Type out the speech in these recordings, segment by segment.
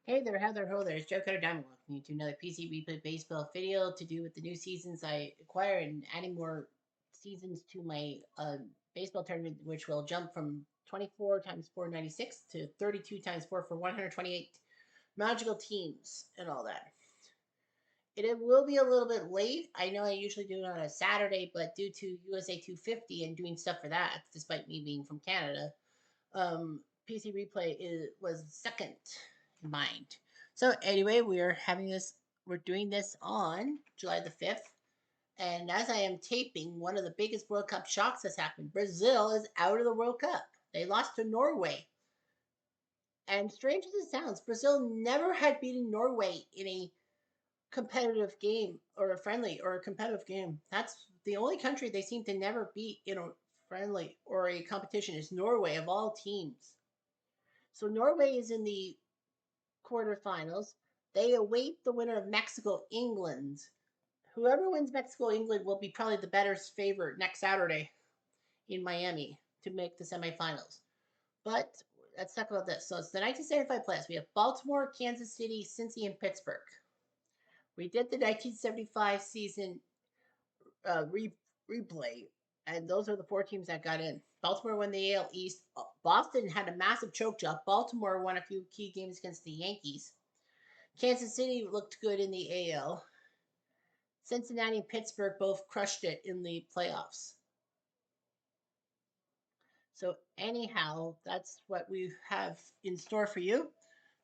Hey there, Heather Ho there. It's Joe Cutter Diamond welcoming you to another PC Replay Baseball video to do with the new seasons I acquire and adding more seasons to my baseball tournament, which will jump from 24 times 496 to 32 times 4 for 128 magical teams and all that. It will be a little bit late. I know I usually do it on a Saturday, but due to USA 250 and doing stuff for that, despite me being from Canada, PC Replay was second in mind. So anyway, we're doing this on July the 5th. And as I am taping, one of the biggest World Cup shocks has happened. Brazil is out of the World Cup. They lost to Norway. And strange as it sounds, Brazil never had beaten Norway in a competitive game or a friendly or a competitive game. That's the only country they seem to never beat in a friendly or a competition is Norway of all teams. So Norway is in the quarterfinals. They await the winner of Mexico England. Whoever wins Mexico England will be probably the better favorite next Saturday in Miami to make the semifinals. But let's talk about this. So it's the 1975 playoffs. We have Baltimore, Kansas City, Cincy, and Pittsburgh. We did the 1975 season replay, and those are the four teams that got in. Baltimore won the AL East. Boston had a massive choke job. Baltimore won a few key games against the Yankees. Kansas City looked good in the AL. Cincinnati and Pittsburgh both crushed it in the playoffs. So, anyhow, that's what we have in store for you.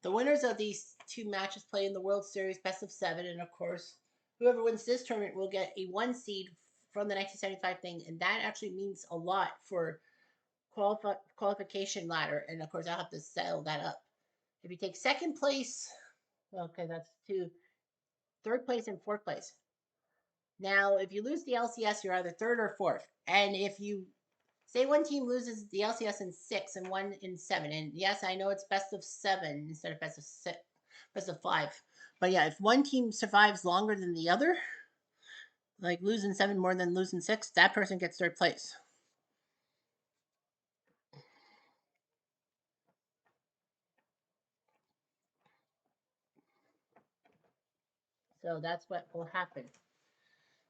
The winners of these two matches play in the World Series best of seven. And of course, whoever wins this tournament will get a one seed from the 1975 thing. And that actually means a lot for qualification ladder. And of course, I'll have to settle that up. If you take second place, okay, that's two, third place and fourth place. Now, if you lose the LCS, you're either third or fourth. And if you say one team loses the LCS in six and one in seven, and yes, I know it's best of seven instead of best of six, best of five. But yeah, if one team survives longer than the other, like losing seven more than losing six, that person gets third place. So that's what will happen.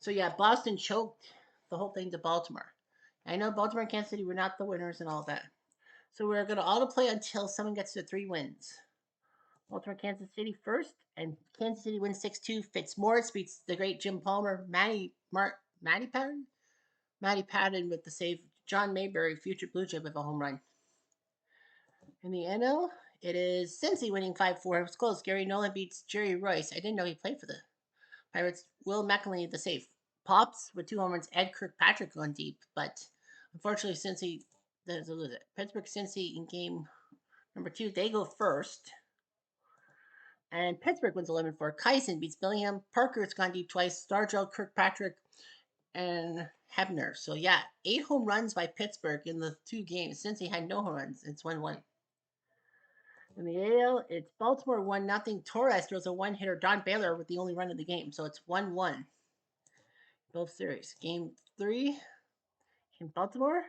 So yeah, Boston choked the whole thing to Baltimore. I know Baltimore and Kansas City were not the winners and all that. So we're going to auto play until someone gets to three wins. Baltimore, Kansas City first, and Kansas City wins 6-2. Fitzmaurice beats the great Jim Palmer. Matty Patton? Matty Patton with the save. John Mayberry, future Blue Jay, with a home run. In the NL, it is Cincy winning 5-4. It was close. Gary Nolan beats Jerry Royce. I didn't know he played for the Pirates. Will McElhinney the save. Pops with two home runs. Ed Kirkpatrick going deep, but unfortunately, Cincy doesn't lose it. Pittsburgh Cincy in game number two, they go first. And Pittsburgh wins 11-4. Kyson beats Billingham. Parker's gone deep twice. Stargell, Kirkpatrick, and Hebner. So, yeah, 8 home runs by Pittsburgh in the two games. Since he had no home runs, it's 1-1. In the AL, it's Baltimore 1-0. Torres throws a one-hitter. Don Baylor with the only run of the game. So it's 1-1. Both series. Game 3 in Baltimore.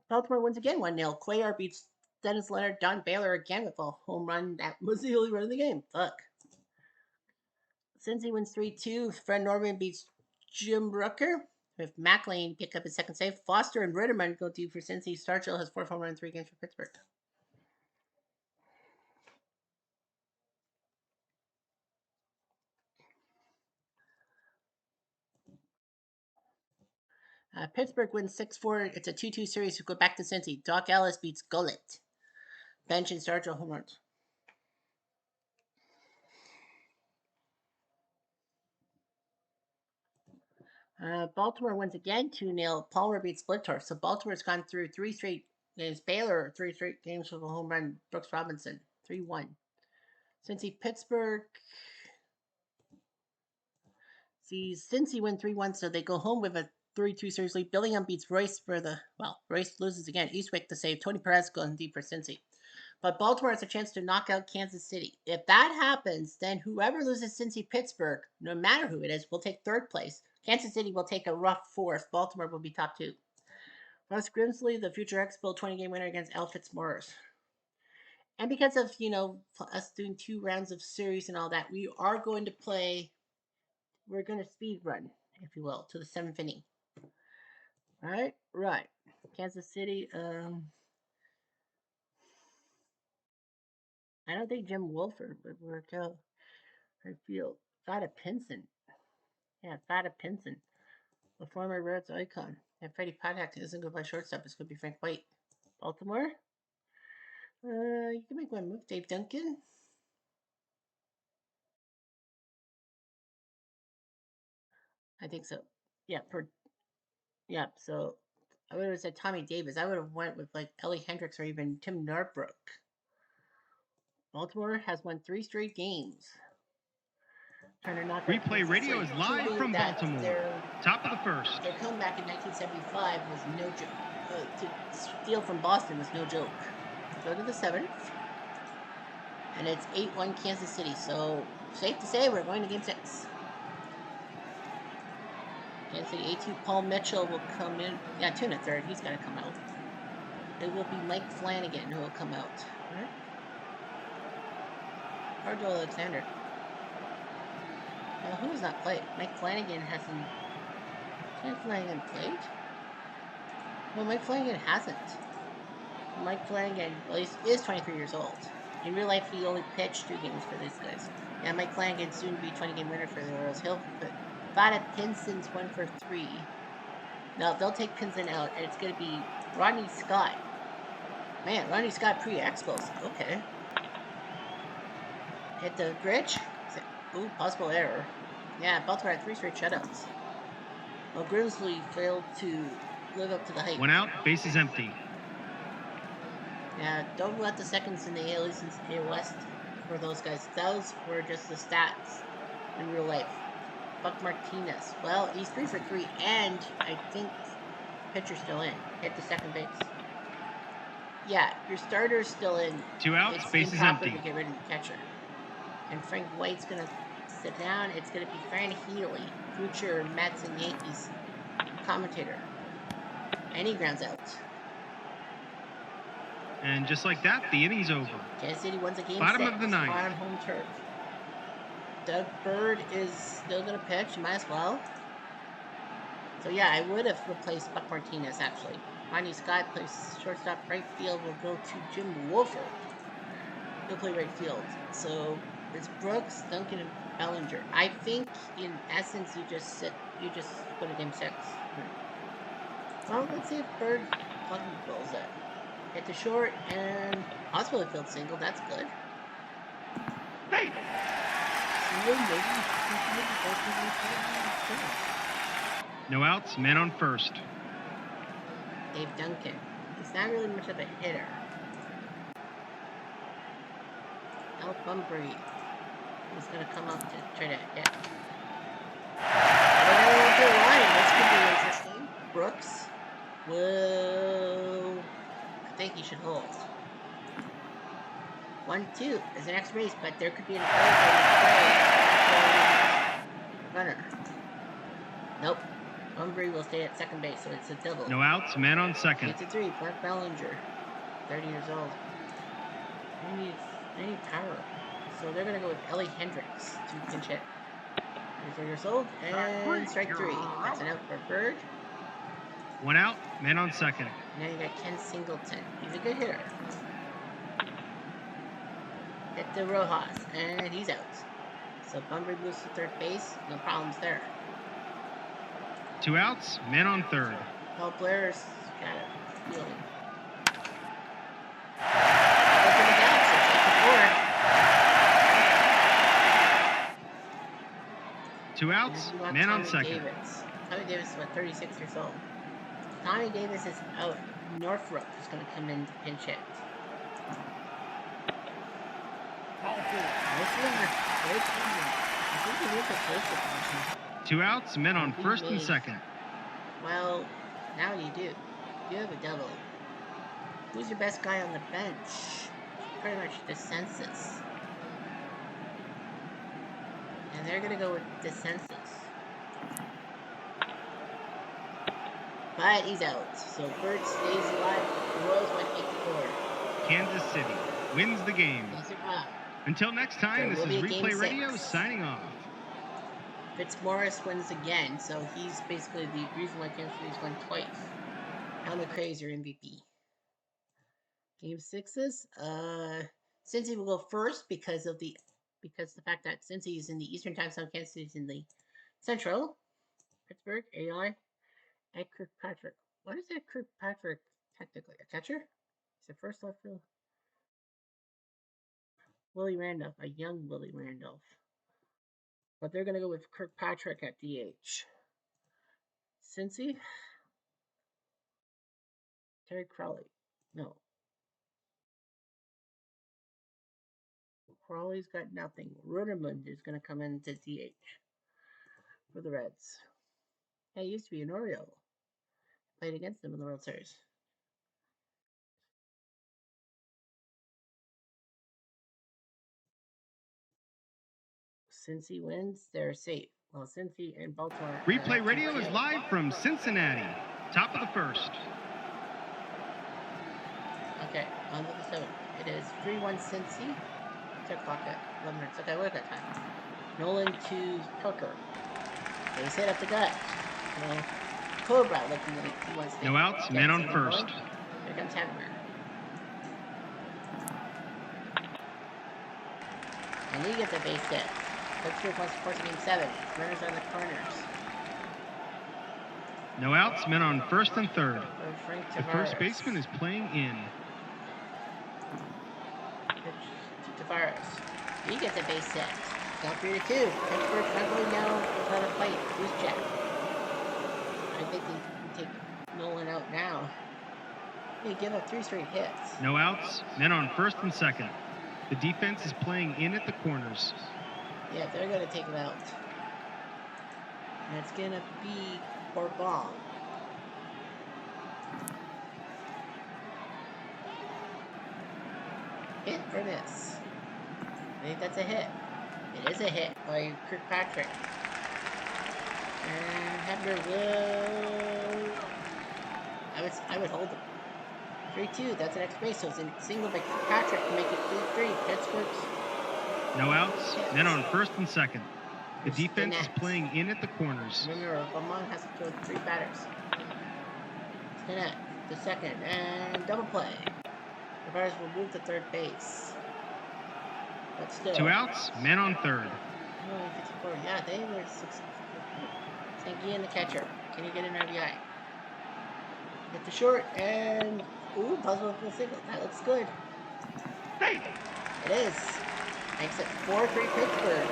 Baltimore wins again 1-0. Cuellar beats Dennis Leonard. Don Baylor again with a home run. That was the only run of the game. Fuck. Cincy wins 3-2. Fred Norman beats Jim Rucker. With McLean pick up his second save. Foster and Ritterman go deep for Cincy. Starchill has 4 home runs in 3 games for Pittsburgh. Pittsburgh wins 6-4. It's a 2-2 series. We go back to Cincy. Doc Ellis beats Gullett. Bench and Starchill home runs. Baltimore wins again 2-0. Palmer beats Splittorf. So Baltimore's gone through 3 straight games. Baylor, 3 straight games with a home run. Brooks Robinson, 3-1. Cincy Pittsburgh. Cincy win 3-1, so they go home with a 3-2 series lead. Billingham beats Royce for the, Royce loses again. Eastwick to save. Tony Perez going deep for Cincy. But Baltimore has a chance to knock out Kansas City. If that happens, then whoever loses Cincy Pittsburgh, no matter who it is, will take third place. Kansas City will take a rough fourth. Baltimore will be top 2. Russ Grimsley, the future Expo 20-game winner against Al Fitzmaurice. And because of, us doing 2 rounds of series and all that, we're going to speed run, if you will, to the 7th inning. All right, right. Kansas City. I don't think Jim Wolford would work out. I feel Fada Pinson. Yeah, Fada Pinson, the former Reds icon. And Freddie Paddock isn't good by shortstop. It's going to be Frank White. Baltimore. You can make one move. Dave Duncan. I think so. Yeah, so I would have said Tommy Davis. I would have went with like Ellie Hendricks or even Tim Narbrook. Baltimore has won 3 straight games. Replay Radio is live from Baltimore. Top of the first. Their comeback in 1975 was no joke. To steal from Boston was no joke. Go to the 7th. And it's 8-1 Kansas City. So safe to say we're going to game 6. Kansas City 8-2. Paul Mitchell will come in. Yeah, 2 1/3. He's got to come out. It will be Mike Flanagan who will come out. All right. Arjo Alexander. Who has not played? Mike Flanagan hasn't. Mike Flanagan played? Well, Mike Flanagan hasn't. Mike Flanagan, well, he is 23 years old. In real life, he only pitched 2 games for these guys. Yeah, Mike Flanagan soon to be 20-game winner for the Orioles. He'll put Vada Pinson's 1 for 3. No, they'll take Pinson out, and it's going to be Rodney Scott. Man, Rodney Scott pre-Expos. Okay. Hit the bridge. Ooh, possible error. Yeah, Baltimore had 3 straight shutouts. Well, Grimsley failed to live up to the hype. 1 out, base is empty. Yeah, don't let the seconds in the AL East and AL West for those guys. Those were just the stats in real life. Buck Martinez. Well, he's 3 for 3, and I think pitcher's still in. Hit the second base. Yeah, your starter's still in. 2 outs, it's base is empty. To get rid of the catcher. And Frank White's going to sit down. It's going to be Fran Healy, future Mets and Yankees commentator. And he grounds out. And just like that, the inning's over. Kansas City wins a game Bottom 6 of the 9th. on home turf. Doug Bird is still going to pitch. Might as well. So yeah, I would have replaced Buck Martinez actually. Rodney Scott plays shortstop. Right field will go to Jim Wolford. He'll play right field. So it's Brooks, Duncan, and Bellinger. I think in essence you just go to game 6. Well, let's see if Bird plug balls it. Hit the short and hospital field single. That's good. Hey. No outs, man on first. Dave Duncan. He's not really much of a hitter. Al Bunbury is going to come up to try to hit. This could be interesting. Brooks will. I think he should hold. 1-2 is an extra base, but there could be an runner. Nope. Bunbury will stay at second base, so it's a double. No outs, man on second. It's a 3. Mark Bellinger, 30 years old. They need power. So they're going to go with Ellie Hendricks to pinch hit. 34 years old, and strike 3. That's an out for Bird. 1 out, man on second. Now you got Ken Singleton. He's a good hitter. Hit the Rojas, and he's out. So Bunbury moves to third base. No problems there. 2 outs, man on third. Paul Blair's got it. Fielding. 2 outs, man on second. Tommy Davis is 36 years old. Tommy Davis is out. Northrup is going to come in to pinch hit. 2 outs, men on first and second. Well, now you do. You have a double. Who's your best guy on the bench? Pretty much DeSensis. And they're going to go with DeSensis. But he's out. So Bird stays alive. The Royals went 8-4. Kansas City. wins the game. They survive. Until next time, There this will is be a game Replay Radio 6. signing off. Fitzmaurice wins again, so he's basically the reason why Kansas City's won twice. Helmet Crazer MVP. Game 6s. Cincy will go first because the fact that Cincy is in the Eastern Time Zone, Kansas City's in the Central. Pittsburgh, AI, at Kirkpatrick. What is that Kirkpatrick technically? A catcher? Is it first left field? Willie Randolph, a young Willie Randolph. But they're going to go with Kirkpatrick at DH. Cincy? Terry Crowley. No. Crowley's got nothing. Rudermund is going to come in to DH for the Reds. He used to be an Oriole. Played against them in the World Series. Cincy wins, they're safe. Well, Cincy and Baltimore. Replay Radio is live from Cincinnati. Top of the first. Okay, on to the 7th. It is 3-1 Cincy. 10 o'clock at 11 minutes. Okay, what that time? Nolan to Parker. Base hit up the gut. Well, Cobra looking at he wants to. No outs, man on first. Here comes Hattemer. And he gets a base hit. Pittsburgh wants to force game 7. Runners on the corners. No outs, men on first and third. Frank The first baseman is playing in. Pitch to Tavares. He gets a base hit. Now 3-2. Pittsburgh struggling now without a fight. Who's Jack? I think they can take Nolan out now. They give up 3 straight hits. No outs, men on first and second. The defense is playing in at the corners. Yeah, they're going to take him out. And it's going to be Bourbon. Hit for this. I think that's a hit. It is a hit by Kirkpatrick. And Hebner will... I would hold him. 3-2, that's an extra base, so it's a single by Kirkpatrick to make it 3-3. Pittsburgh's... No outs, men on first and second. The defense is playing in at the corners. Remember, Vermont has to throw 3 batters. Stinnett, the second, and double play. The batters will move to third base. But still. 2 outs, men on third. Oh, 54. Yeah, they were 6. Sankey and the catcher. Can you get an RBI? Hit the short, and... Ooh, puzzle with the single. That looks good. It is. Makes it 4-3 Pittsburgh.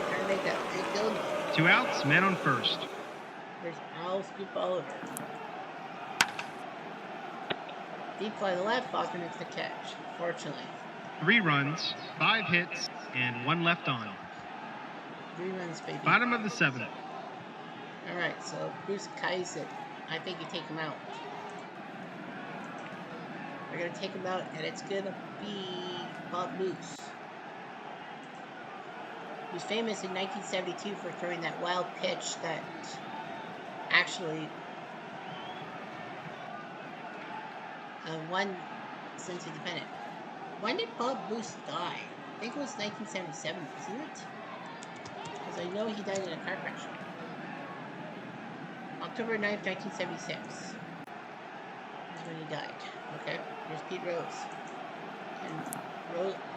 Trying to make that big field. 2 outs, men on first. There's Al Scoop Oliver. Deep fly to the left, Foster makes the catch. Fortunately. 3 runs, 5 hits, and 1 left on. 3 runs, baby. Bottom of the 7th. Alright, so Bruce Kaiser. I think you take him out. We're going to take him out, and it's going to be Bob Moose. He was famous in 1972 for throwing that wild pitch that actually won Cincy Independent. When did Bob Moose die? I think it was 1977, wasn't it? Because I know he died in a car crash. October 9th, 1976 is when he died. Okay, here's Pete Rose.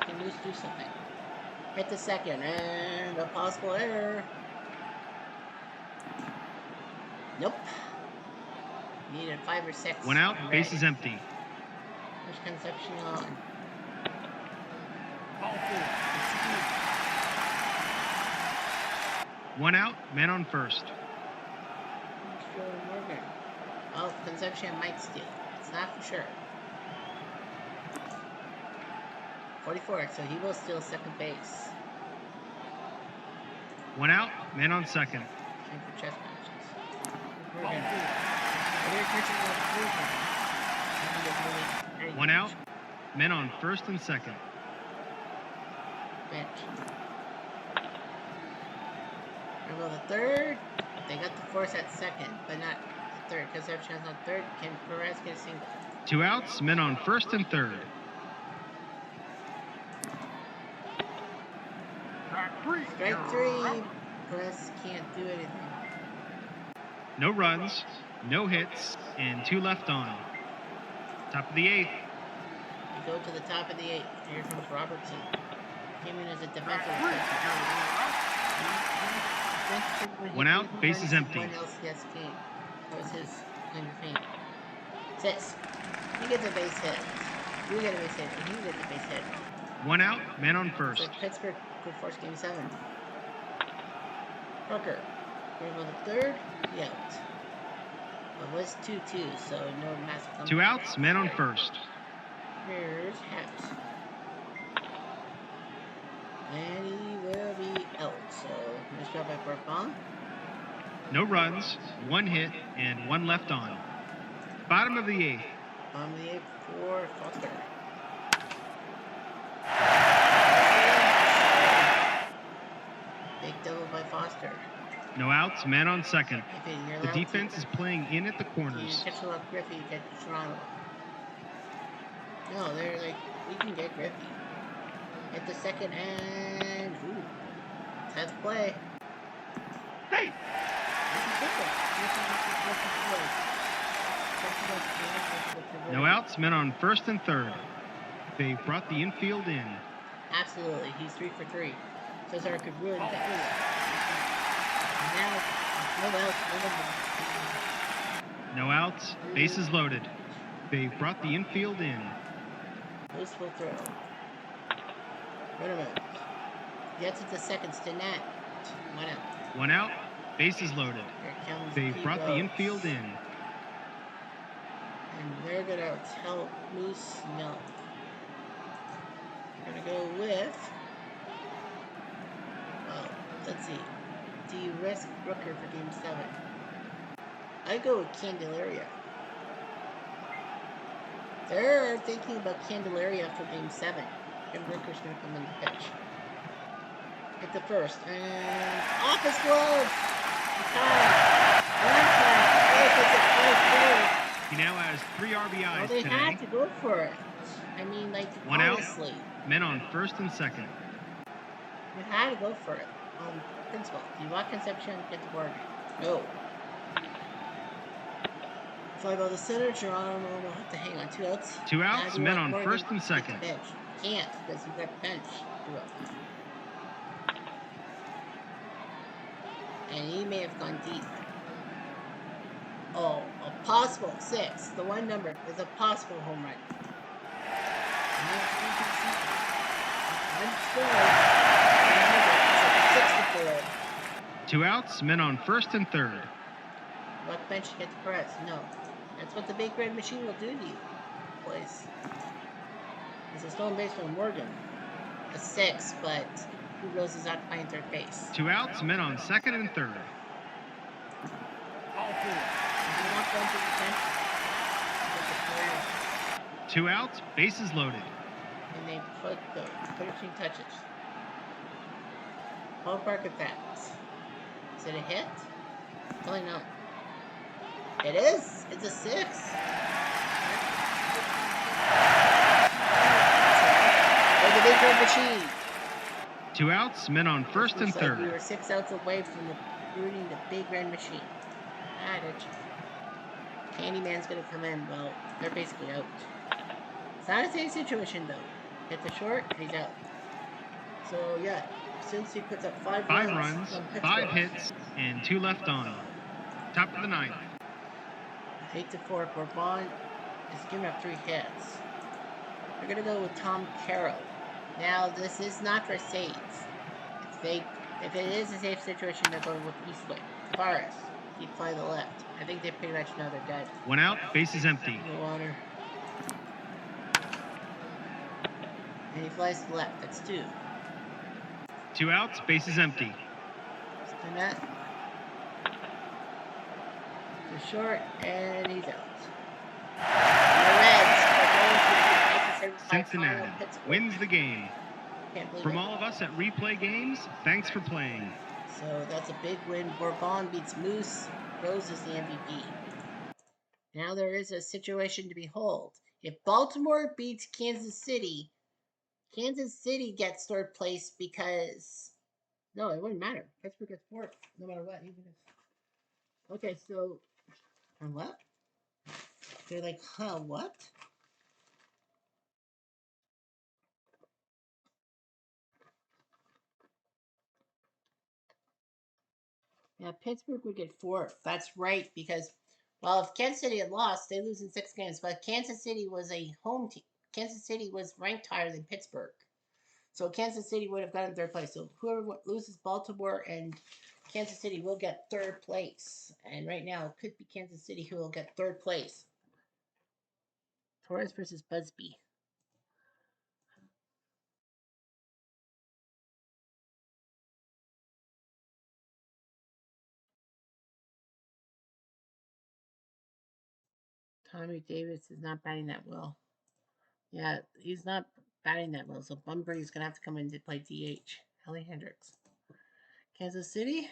Can Moose do something? Hit the second, and a possible error. Nope. Needed 5 or 6. 1 out, base is empty. Which Concepcion on? 1 out, men on first. Morgan. Oh, Concepcion might steal. It's not for sure. 44, so he will steal second base. 1 out, men on second. Time for chess matches. Morgan. 1 out, men on first and second. Bench. Well, the third, they got the force at second, but not the third. Concepcion's on third. Can Perez get a single? 2 outs, men on first and third. Strike three. Press can't do anything. No runs, no hits, and 2 left on. Top of the 8th. We go to the top of the 8th. Here comes Robertson. Came in as a defensive replacement. One out, bases empty. One LCS game. That was his claim to fame. 6. He gets a base hit. You get a base hit, and he gets a base hit. One out, man on first. So Pittsburgh could force game 7. Hooker. We're going to the third. He out. It was 2-2, so no massive. 2 outs, man on first. Here's Haps. And he will be out. So nice job by Bourbon. No runs, 1 hit, and 1 left on. Bottom of the 8th. Bottom of the 8th for Foster. Big double by Foster. No outs, man on second. You're The defense is playing in at the corners. You catch a Griffey, you get Toronto. No, they're like, we can get Griffey. Hit the second and ooh. 10th play. Hey! No outs, men on first and third. They brought the infield in. Absolutely, he's 3 for 3. Cesar could ruin that. Now, no outs, bases loaded. They brought the infield in. Loose will throw. Run gets it to second, Stinnett. 1 out. 1 out, bases loaded. They brought the infield in. And they're going to tell Moose no. We're going to go with, well, let's see. Do you risk Rooker for game 7? I go with Candelaria. They're thinking about Candelaria for game 7. And Rooker's going to come in the pitch. Hit the first. And off his glove! He now has 3 RBIs well, they today. had to go for it. I mean, like, 1 honestly. out, men on first and second. You had to go for it. On principle. Do you want Concepcion get the board? No. Fly ball to center, Toronto will have to hang on 2 outs. 2 outs, men on first and second. Bench. Can't, because you've got bench. 2 outs. And he may have gone deep. Oh, a possible 6. The one number is a possible home run. 2 outs, men on first and third. What bench you get the press? No. That's what the big red machine will do to you, boys. It's a stolen base from Morgan. A 6, but who goes is out playing third base? 2 outs, men on second and third. 2 outs, bases loaded. And they put the 13 touches. Ballpark at that. Is it a hit? Probably not. It is. It's a 6. Or the big red machine. 2 outs, men on first and third. We were 6 outs away from rooting the big red machine. Adage. Candyman's gonna come in. Well, they're basically out. It's not the same situation though. Hit the short, he's out. So yeah, since he puts up 5 runs, 5 hits, and 2 left on. Top of the 9th. 8-4. Bourbon is giving up 3 hits. We're gonna go with Tom Carroll. Now this is not for saves. If it is a safe situation, they're going with Eastwood. Tavares, he'd fly the left. I think they pretty much know they're dead. 1 out, bases empty. No water. And he flies to the left. That's 2. 2 outs, bases empty. Stinnett. To short, and he's out. The Reds are going to Cincinnati wins the game. From all of us at Replay Games, thanks for playing. So that's a big win. Bourbon beats Moose. Rose is the MVP. Now there is a situation to behold. If Baltimore beats Kansas City gets third place because No, it wouldn't matter. Pittsburgh gets 4 no matter what. Even if... Okay, so what? They're like, huh? What? Yeah, Pittsburgh would get 4. That's right, because, well, if Kansas City had lost, they lose in 6 games. But Kansas City was a home team. Kansas City was ranked higher than Pittsburgh. So Kansas City would have gotten 3rd place. So whoever loses, Baltimore and Kansas City will get 3rd place. And right now, it could be Kansas City who will get 3rd place. Torres versus Busby. Tommy Davis is not batting that well. Yeah, he's not batting that well. So Bunbury's going to have to come in to play DH. Ellie Hendricks. Kansas City.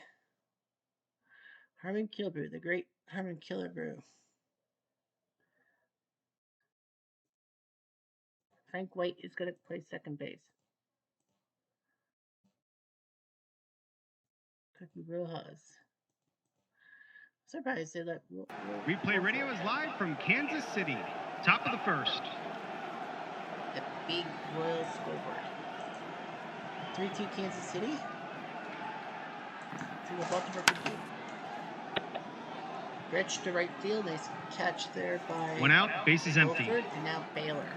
Harmon Killebrew, the great Harmon Killebrew. Frank White is going to play second base. Cookie Rojas. Surprised they let. Replay Radio is live from Kansas City. Top of the 1st. The big Royal scoreboard. 3-2 Kansas City. To the Baltimore Cuckoo. Rich to right field. Nice catch there by 1 out, bases empty. Wilford, and now Baylor.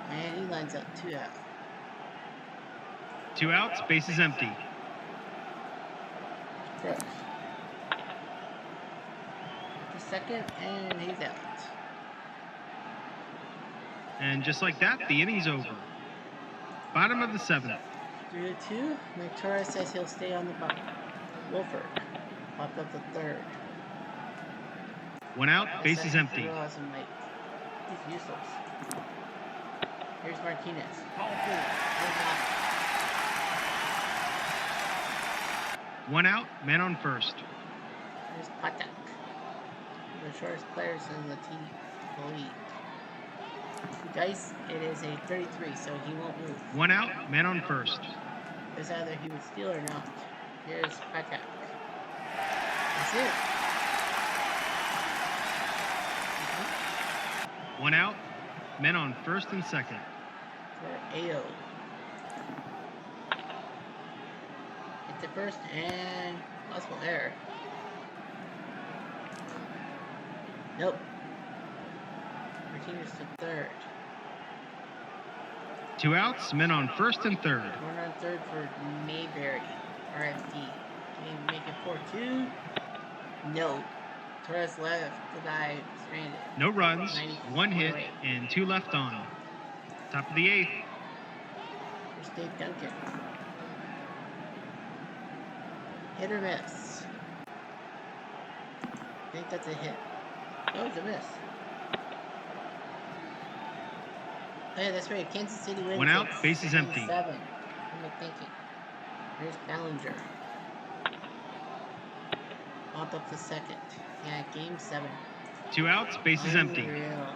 And he lines up 2 out. 2 outs, bases empty. Brooks. The second, and he's out. And just like that, the inning's over. Bottom of the 7th. 3-2. Mike Torres says he'll stay on the bottom. Wolford popped up the 3rd. 1 out, bases empty. He's useless. Here's Martinez. 1 out, man on first. Here's Patak. The shortest players in the team, the league. Dice, it is a 33, so he won't move. 1 out, man on first. It's either he would steal or not. Here's Patak. That's it. 1 out, men on first and second. For AO. Hit the first and possible error. Nope. Martinez to 3rd. 2 outs, men on first and third. Runner on 3rd for Mayberry. RFD. Can he make it 4-2? No. Torres left. The guy stranded. No runs, 1 hit, and 2 left on. Top of the 8th. Here's Dave Duncan. Hit or miss? I think that's a hit. Oh, it's a miss. Oh yeah, that's right. Kansas City wins. 1 out, bases empty. 7. What am I thinking? Here's Ballinger. Pop up the 2nd. Yeah, game 7. 2 outs, bases empty. Unreal.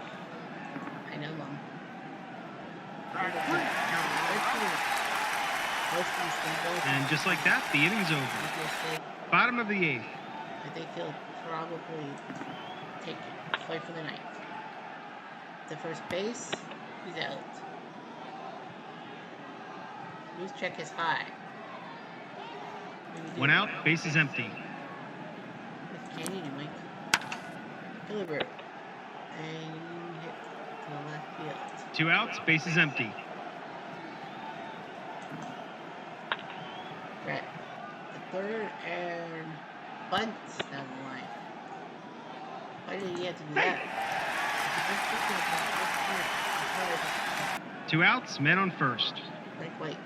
I know, Mom. And just like that, the inning's over. Bottom of the 8th. I think he'll probably take it. Play for the 9th. The first base, he's out. Loose check is high. 1 out, base is empty. With Canyon and Mike. Killebrew. And he hit to the left field. 2 outs, base is empty. Brett. The 3rd and bunts down the line. Why did he have to do that? 2 outs, men on first. Frank White.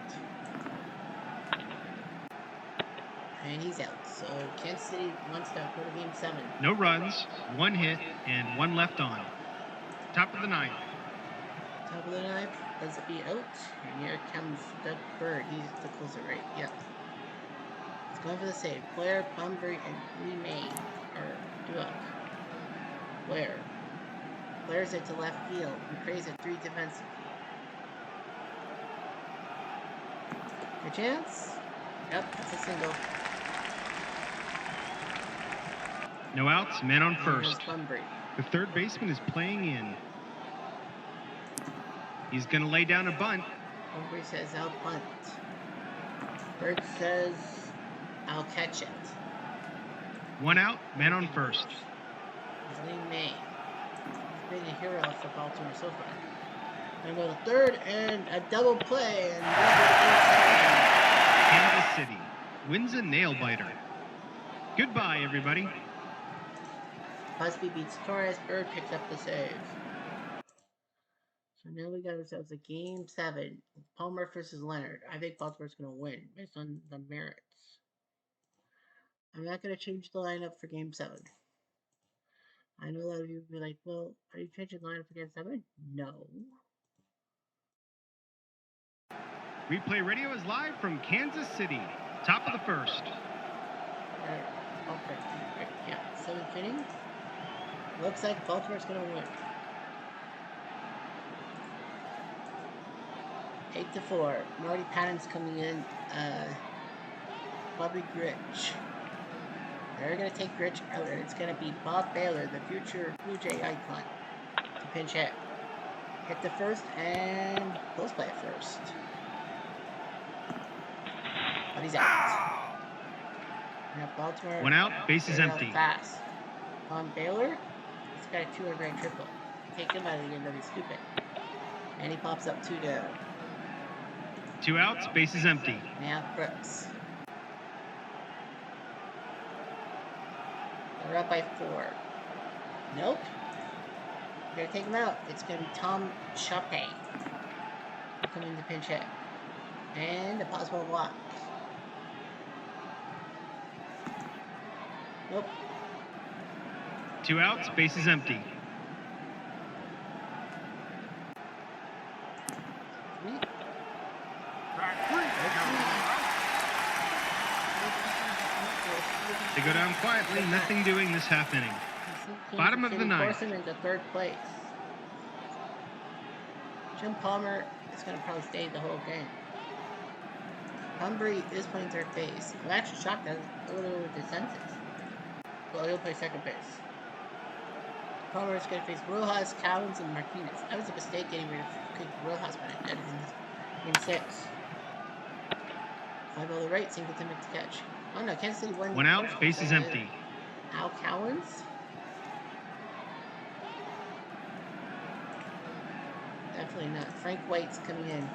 And he's out. So Kansas City wants to go to game 7. No runs, 1 hit, and 1 left on. Top of the 9th. Top of the 9th. Does it be out? And here comes Doug Bird. He's the closer, right? Yeah. He's going for the save. Blair, Bunbury, and Lee May are due up. Blair. Blair's it to left field. And Cray's at 3 defensively. A chance? Yep, it's a single. No outs, men on And first. there's Bunbury. The third baseman is playing in. He's going to lay down a bunt. Bunbury says, I'll bunt. Bert says, I'll catch it. One out, men on first. He's Lee May. He's been a hero for Baltimore so far. I'm going to go to third and a double play and Kansas City wins a nail biter. Goodbye, everybody. Busby beats Torres. Bird picks up the save. So now we got ourselves a game 7. Palmer versus Leonard. I think Baltimore's going to win based on the merits. I'm not going to change the lineup for game 7. I know a lot of you will be like, well, are you changing the lineup for game 7? No. Replay Radio is live from Kansas City. Top of the first. Yeah, 7th inning. Looks like Baltimore's going to win. 8-4. Marty Patton's coming in. Bobby Grich. They're going to take Grich out, and it's going to be Bob Baylor, the future Blue Jay icon, to pinch hit. Hit the first and close play at first. But he's out. Now Baltimore. One out, bases empty. Fast. On Baylor, he's got a 2-run grand triple. Take him out of the end of his stupid. And he pops up 2 down. 2 outs, bases empty. Now Brooks. They're up by 4. Nope. They're gonna take him out. It's gonna be Tom Chape coming to pinch hit. And a possible block. Nope. 2 outs, bases empty. They go down quietly, nothing doing this half inning. Bottom of the ninth. Force him into third place. Jim Palmer is going to probably stay the whole game. Humphrey is playing third base. I'm actually shocked that a little with DeSantis. Well, he'll play second base. Palmer is going to face Rojas, Cowens, and Martinez. That was a mistake getting rid of Rojas when I did in game 6. 5 on the right, Singleton makes the catch. Oh no, Kansas City won. 1 out, base is empty. Al Cowens. Definitely not. Frank White's coming in.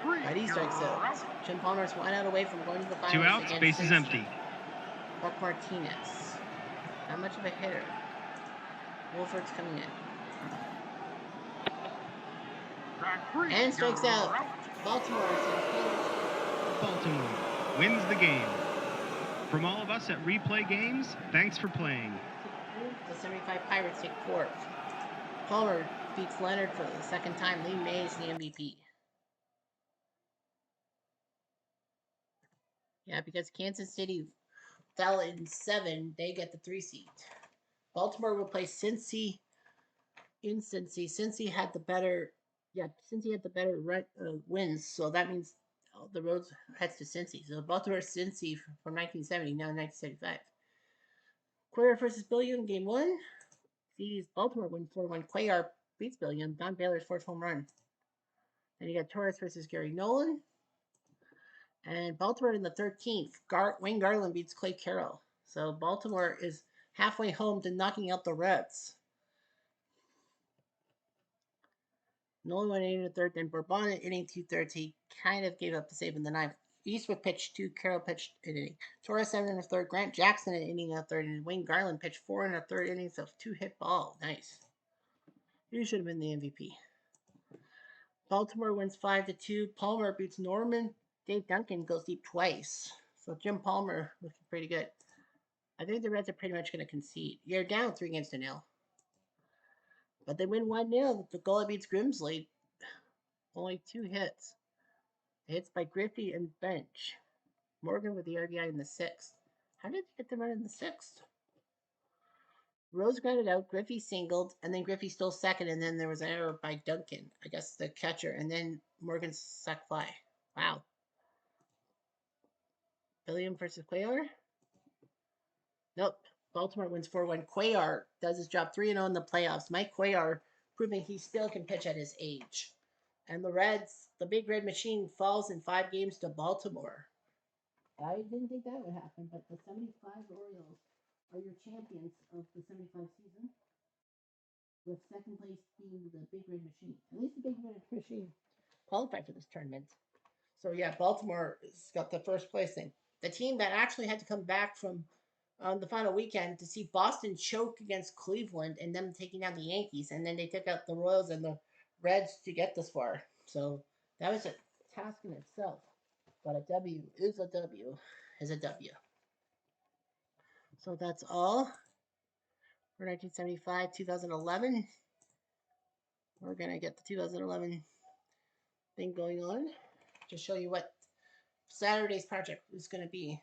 Right, he strikes out. Jim Palmer's 1 out away from going to the finals. 2 outs, base is empty. Buck Martinez. Not much of a hitter. Wolford's coming in. And strikes out. Baltimore wins the game. From all of us at Replay Games, thanks for playing. The 75 Pirates take 4th. Palmer beats Leonard for the 2nd time. Lee May is the MVP. Yeah, because Kansas City fell in 7, they get the 3 seed. Baltimore will play Cincy in Cincy. Cincy had the better, wins, so that means the road heads to Cincy. So Baltimore Cincy from 1970, now 1975. Cuellar versus Billion, game 1. Sees Baltimore win 4-1. Cuellar beats Billion. Don Baylor's 4th home run. Then you got Torres versus Gary Nolan. And Baltimore in the 13th. Wayne Garland beats Clay Carroll. So Baltimore is halfway home to knocking out the Reds. Nolan went inning the 3rd, then Bourbon in inning 2/3. He kind of gave up the save in the 9th. Eastwood pitched 2, Carroll pitched an inning. Torres 7 in the 3rd, Grant Jackson an inning in the 3rd, and Wayne Garland pitched 4 in the 3rd innings of 2-hit ball. Nice. He should have been the MVP. Baltimore wins 5-2. Palmer beats Norman. Dave Duncan goes deep twice. So Jim Palmer looking pretty good. I think the Reds are pretty much going to concede. You're down 3-0. But they win 1-0. The goalie beats Grimsley. Only 2 hits. Hits by Griffey and Bench. Morgan with the RBI in the 6th. How did they get the run in the 6th? Rose grounded out, Griffey singled, and then Griffey stole second, and then there was an error by Duncan, I guess the catcher, and then Morgan sack fly. Wow. William versus Cuellar? Nope. Baltimore wins 4-1. Cuellar does his job 3-0 in the playoffs. Mike Cuellar proving he still can pitch at his age. And the Reds, the big red machine, falls in 5 games to Baltimore. I didn't think that would happen, but the 75 Orioles are your champions of the 75 season, with second place being the Big Red Machine. At least the Big Red Machine qualified for this tournament. So yeah, Baltimore has got the first place thing. The team that actually had to come back from the final weekend to see Boston choke against Cleveland and them taking down the Yankees, and then they took out the Royals and the Reds to get this far. So that was a task in itself. But a W is a W is a W. So that's all for 1975, 2011. We're going to get the 2011 thing going on to show you what Saturday's project is going to be.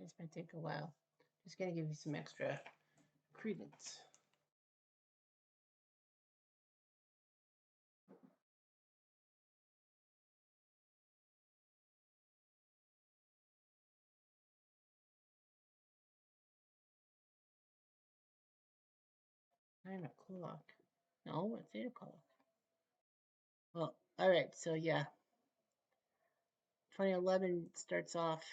This might take a while. Just going to give you some extra credence. $9 o'clock. No, it's 8 o'clock. Well, all right. So yeah, 2011 starts off.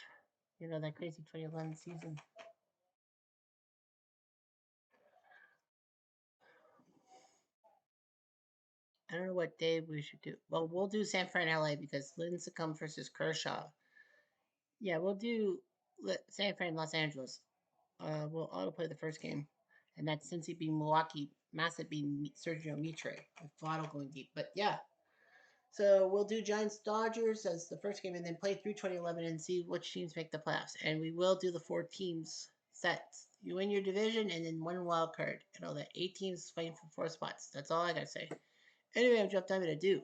You know that crazy 2011 season. I don't know what day we should do. Well, we'll do San Fran, LA because Lincecum versus Kershaw. Yeah, we'll do San Fran, Los Angeles. We'll autoplay the first game, and that's Cincy being Milwaukee, Massa being Sergio Mitre, with Votto going deep. But yeah, so we'll do Giants Dodgers as the first game, and then play through 2011 and see which teams make the playoffs. And we will do the 4 teams sets. You win your division, and then 1 wild card, and all that. 8 teams fighting for 4 spots. That's all I gotta say. Anyway, I'm Jeff Diamond. I do.